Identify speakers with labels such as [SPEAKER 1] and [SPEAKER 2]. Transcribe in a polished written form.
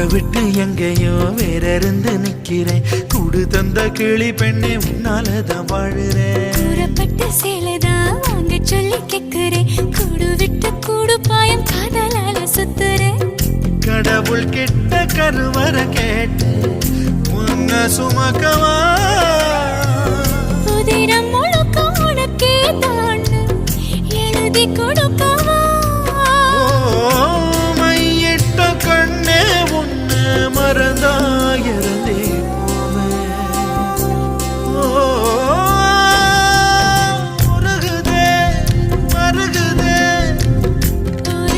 [SPEAKER 1] விட்டு எங்கேயோ வேற இருந்து நிக்கிறேன். கூடு தந்த கிளி பெண்ணே உன்னாலதான் வாழுறேன்.
[SPEAKER 2] கூறப்பட்ட சேலைதான் வாங்க சொல்லி கேக்குறேன். கூடு விட்டு கூடு பாயம் காதலால சுத்துறேன்.
[SPEAKER 1] கடவுள் கிட்ட கருவற கேட்டு உன்ன சுமக்கவா?
[SPEAKER 2] உதிரம் முழுக்க உனக்கே தான் எழுதி கொடுக்கவா?